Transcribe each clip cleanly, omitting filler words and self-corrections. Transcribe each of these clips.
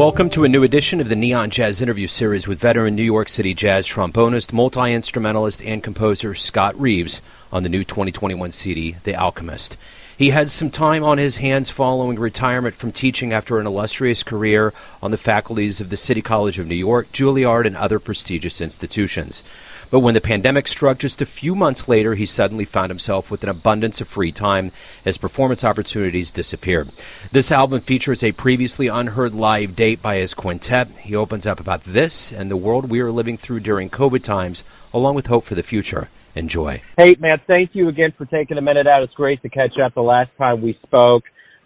Welcome to a new edition of the Neon Jazz interview series with veteran New York City Jazz Trombonist, Multi-Instrumentalist, and composer Scott Reeves on the new 2021 CD, The Alchemist. He had some time on his hands following retirement from teaching after an illustrious career on the faculties of the City College of New York, Juilliard, and other prestigious institutions. But when the pandemic struck just a few months later, he suddenly found himself with an abundance of free time as performance opportunities disappeared. This album features a previously unheard live date by his quintet. He opens up about this and the world we are living through during COVID times, along with hope for the future. Enjoy. Hey, man, thank you again for taking a minute out. It's great to catch up. The last time we spoke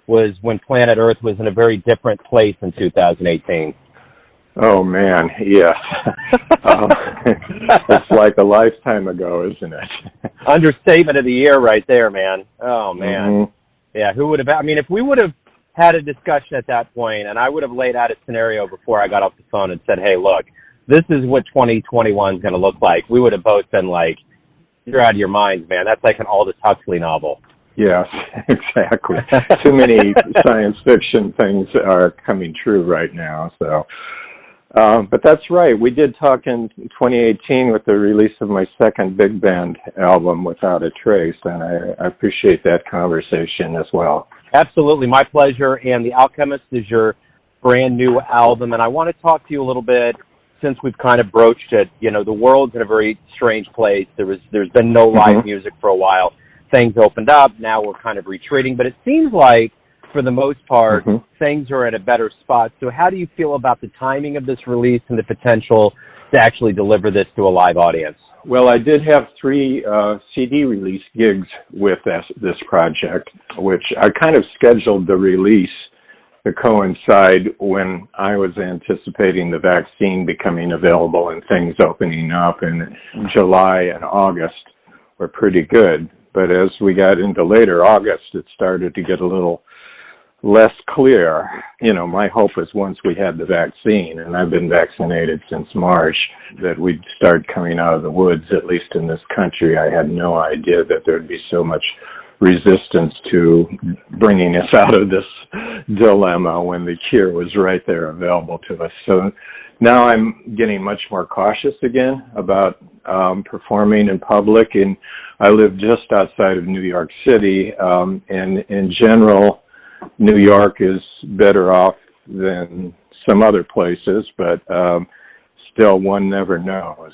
was when planet Earth was in a very different place in 2018. Oh, man, yes. It's like a lifetime ago, isn't it? Understatement of the year right there, man. Oh, man. Mm-hmm. Yeah, who would have, if we would have had a discussion at that point, and I would have laid out a scenario before I got off the phone and said, hey, look, this is what 2021 is going to look like, we would have both been like, you're out of your minds, man. That's like an Aldous Huxley novel. Yes, exactly. Too many science fiction things are coming true right now, so... but that's right. We did talk in 2018 with the release of my second big band album, Without a Trace, and I appreciate that conversation as well. Absolutely. My pleasure. And The Alchemist is your brand new album, and I want to talk to you a little bit, since we've kind of broached it. You know, the world's in a very strange place. There's been no live music for a while. Things opened up. Now we're kind of retreating, but it seems like, for the most part, things are at a better spot. So how do you feel about the timing of this release and the potential to actually deliver this to a live audience? Well, I did have 3 CD release gigs with this project, which I kind of scheduled the release to coincide when I was anticipating the vaccine becoming available and things opening up. In July and August were pretty good. But as we got into later August, it started to get a little less clear. You know, my hope was once we had the vaccine, and I've been vaccinated since March, that we'd start coming out of the woods, at least in this country. I had no idea that there'd be so much resistance to bringing us out of this dilemma when the cure was right there available to us. So now I'm getting much more cautious again about performing in public, and I live just outside of New York City, and in general, New York is better off than some other places, but still, one never knows.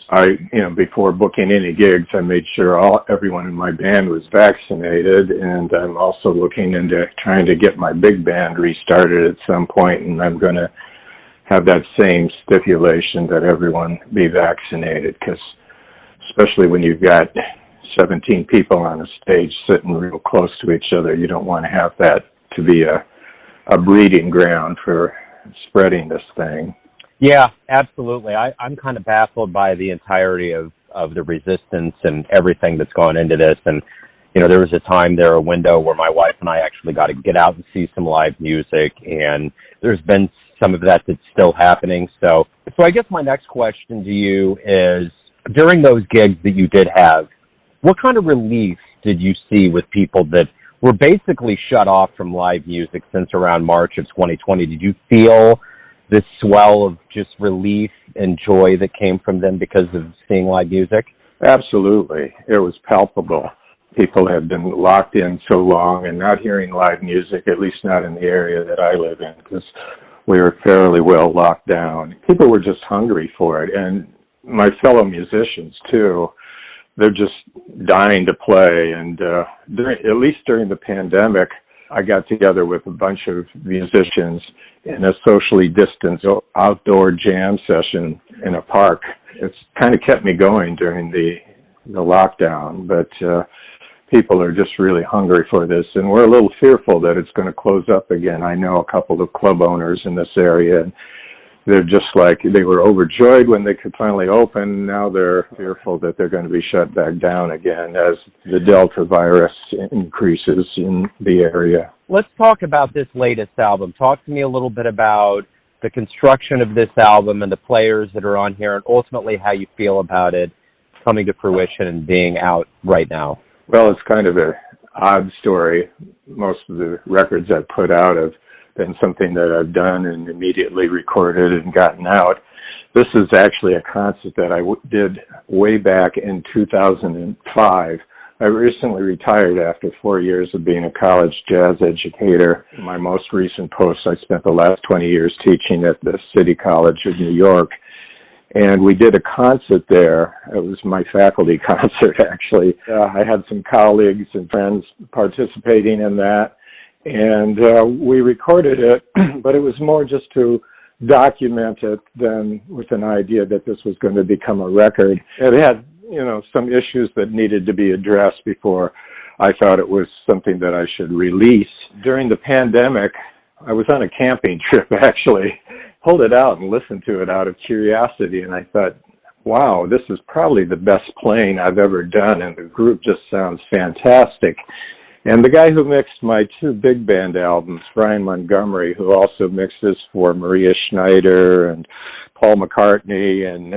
Before booking any gigs, I made sure everyone in my band was vaccinated, and I'm also looking into trying to get my big band restarted at some point, and I'm going to have that same stipulation that everyone be vaccinated, because especially when you've got 17 people on a stage sitting real close to each other, you don't want to have that to be a breeding ground for spreading this thing. Yeah, absolutely. I'm kind of baffled by the entirety of the resistance and everything that's gone into this. And, you know, there was a window where my wife and I actually got to get out and see some live music, and there's been some of that that's still happening. So I guess my next question to you is, during those gigs that you did have, what kind of relief did you see with people that were basically shut off from live music since around March of 2020? Did you feel this swell of just relief and joy that came from them because of seeing live music? Absolutely. It was palpable. People had been locked in so long and not hearing live music, at least not in the area that I live in, because we were fairly well locked down. People were just hungry for it, and my fellow musicians, too. They're just dying to play, and at least during the pandemic, I got together with a bunch of musicians in a socially distanced outdoor jam session in a park. It's kind of kept me going during the lockdown, but people are just really hungry for this, and we're a little fearful that it's going to close up again. I know a couple of club owners in this area, and they're just like, they were overjoyed when they could finally open. Now they're fearful that they're going to be shut back down again as the Delta virus increases in the area. Let's talk about this latest album. Talk to me a little bit about the construction of this album and the players that are on here, and ultimately how you feel about it coming to fruition and being out right now. Well, it's kind of an odd story. Most of the records I've put out have been something that I've done and immediately recorded and gotten out. This is actually a concert that I did way back in 2005. I recently retired after 4 years of being a college jazz educator. My most recent post, I spent the last 20 years teaching at the City College of New York. And we did a concert there. It was my faculty concert, actually. I had some colleagues and friends participating in that. And we recorded it, but it was more just to document it than with an idea that this was going to become a record. It had, some issues that needed to be addressed before I thought it was something that I should release. During the pandemic, I was on a camping trip, actually. Pulled it out and listened to it out of curiosity, and I thought, wow, this is probably the best playing I've ever done, and the group just sounds fantastic. And the guy who mixed my 2 big band albums, Brian Montgomery, who also mixes for Maria Schneider and Paul McCartney and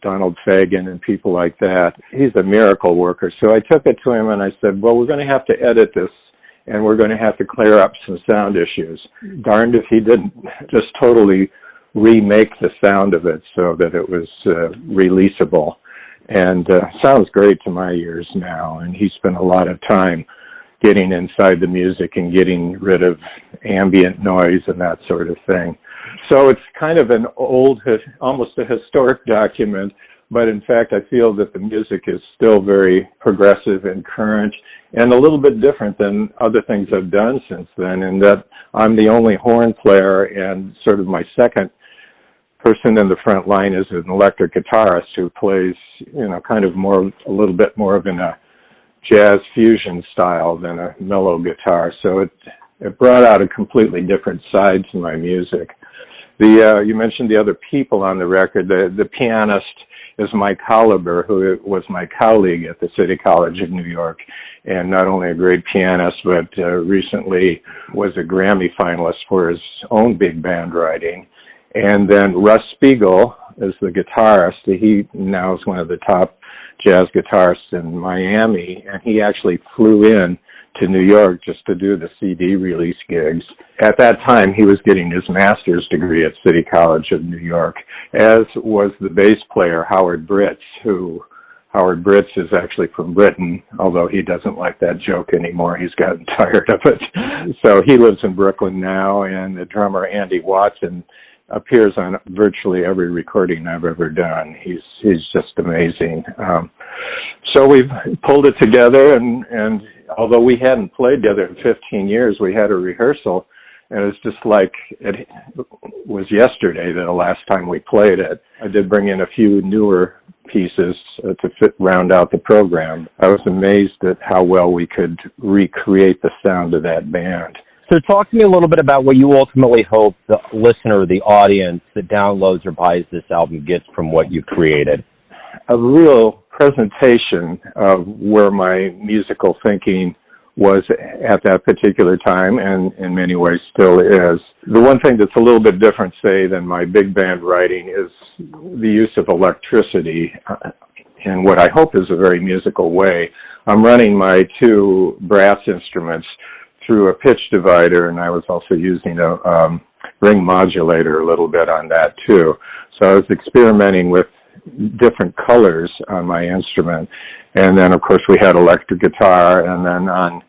Donald Fagen and people like that, he's a miracle worker. So I took it to him and I said, well, we're going to have to edit this, and we're going to have to clear up some sound issues. Darned if he didn't just totally remake the sound of it so that it was releasable. And sounds great to my ears now, and he spent a lot of time getting inside the music and getting rid of ambient noise and that sort of thing. So it's kind of an old, almost a historic document, but in fact I feel that the music is still very progressive and current and a little bit different than other things I've done since then, in that I'm the only horn player, and sort of my second person in the front line is an electric guitarist who plays, kind of a little bit more of in a jazz fusion style than a mellow guitar. So it brought out a completely different side to my music. You mentioned the other people on the record. The pianist is Mike Holliber, who was my colleague at the City College of New York, and not only a great pianist, but recently was a Grammy finalist for his own big band writing. And then Russ Spiegel is the guitarist. He now is one of the top jazz guitarists in Miami, and he actually flew in to New York just to do the CD release gigs. At that time, he was getting his master's degree at City College of New York, as was the bass player Howard Britz, Howard Britz is actually from Britain, although he doesn't like that joke anymore. He's gotten tired of it. So he lives in Brooklyn now, and the drummer Andy Watson appears on virtually every recording I've ever done. He's just amazing. So we've pulled it together, and although we hadn't played together in 15 years, we had a rehearsal, and it's just like it was yesterday the last time we played it. I did bring in a few newer pieces to round out the program. I was amazed at how well we could recreate the sound of that band. So talk to me a little bit about what you ultimately hope the listener, the audience that downloads or buys this album gets from what you've created. A real presentation of where my musical thinking was at that particular time, and in many ways still is. The one thing that's a little bit different, say, than my big band writing is the use of electricity in what I hope is a very musical way. I'm running my 2 brass instruments through a pitch divider, and I was also using a ring modulator a little bit on that too. So I was experimenting with different colors on my instrument. And then, of course, we had electric guitar, and then on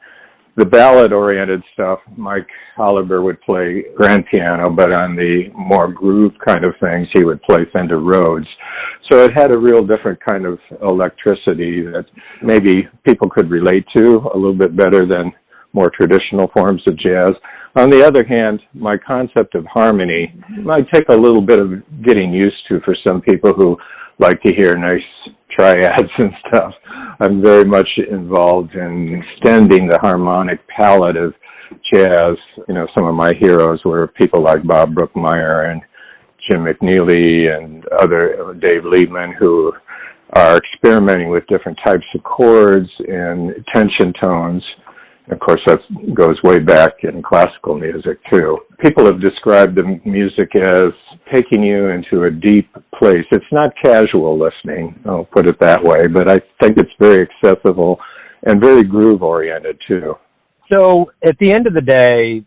the ballad-oriented stuff, Mike Holliber would play grand piano, but on the more groove kind of things, he would play Fender Rhodes. So it had a real different kind of electricity that maybe people could relate to a little bit better than more traditional forms of jazz. On the other hand, my concept of harmony might take a little bit of getting used to for some people who like to hear nice triads and stuff. I'm very much involved in extending the harmonic palette of jazz. Some of my heroes were people like Bob Brookmeyer and Jim McNeely and other Dave Liebman, who are experimenting with different types of chords and tension tones. Of course, that goes way back in classical music, too. People have described the music as taking you into a deep place. It's not casual listening, I'll put it that way, but I think it's very accessible and very groove-oriented, too. So, at the end of the day,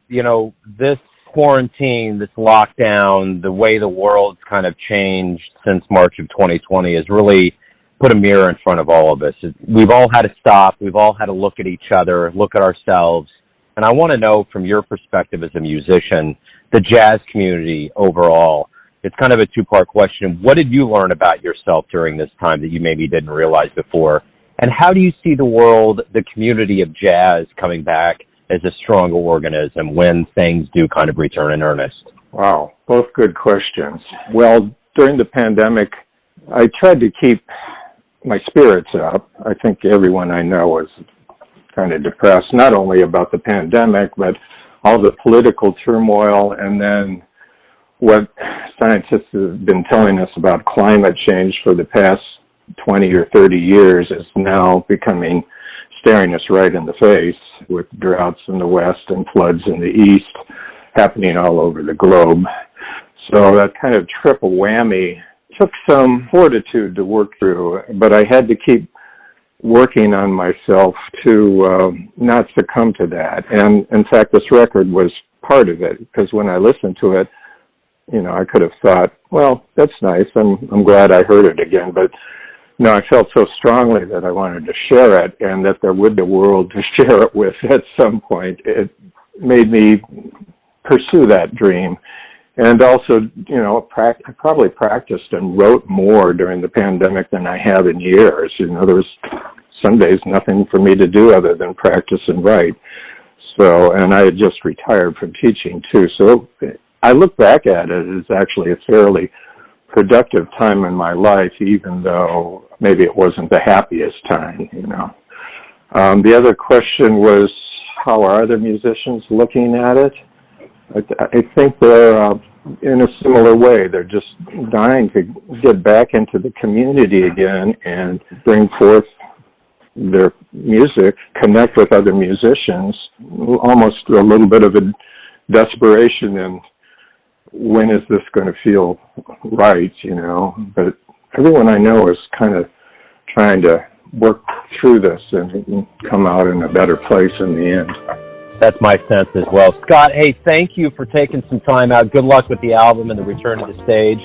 this quarantine, this lockdown, the way the world's kind of changed since March of 2020 has really put a mirror in front of all of us. We've all had to stop. We've all had to look at each other, look at ourselves. And I want to know, from your perspective as a musician, the jazz community overall. It's kind of a two-part question. What did you learn about yourself during this time that you maybe didn't realize before? And how do you see the world, the community of jazz, coming back as a stronger organism when things do kind of return in earnest? Wow, both good questions. Well, during the pandemic, I tried to keep my spirits up. I think everyone I know was kind of depressed, not only about the pandemic, but all the political turmoil, and then what scientists have been telling us about climate change for the past 20 or 30 years is now staring us right in the face, with droughts in the west and floods in the east happening all over the globe. So that kind of triple whammy took some fortitude to work through, but I had to keep working on myself to not succumb to that. And in fact, this record was part of it, because when I listened to it, I could have thought, well, that's nice. I'm glad I heard it again. But no, I felt so strongly that I wanted to share it, and that there would be a world to share it with at some point. It made me pursue that dream. And also, I probably practiced and wrote more during the pandemic than I have in years. There was some days nothing for me to do other than practice and write. So, and I had just retired from teaching too. So I look back at it as actually a fairly productive time in my life, even though maybe it wasn't the happiest time, The other question was, how are other musicians looking at it? I think they're in a similar way. They're just dying to get back into the community again and bring forth their music, connect with other musicians, almost a little bit of a desperation in when is this going to feel right, But everyone I know is kind of trying to work through this and come out in a better place in the end. That's my sense as well. Scott, hey, thank you for taking some time out. Good luck with the album and the return to the stage.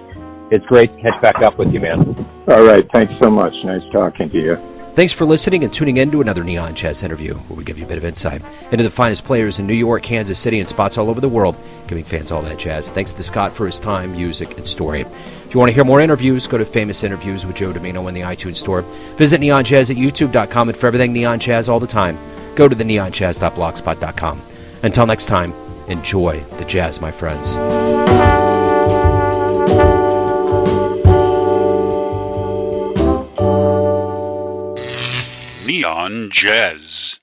It's great to catch back up with you, man. All right. Thanks so much. Nice talking to you. Thanks for listening and tuning in to another Neon Jazz interview, where we give you a bit of insight into the finest players in New York, Kansas City, and spots all over the world, giving fans all that jazz. Thanks to Scott for his time, music, and story. If you want to hear more interviews, go to Famous Interviews with Joe Domino in the iTunes Store. Visit neonjazz at youtube.com, and for everything Neon Jazz all the time, go to the neonjazz.blogspot.com. Until next time, enjoy the jazz, my friends. Neon Jazz.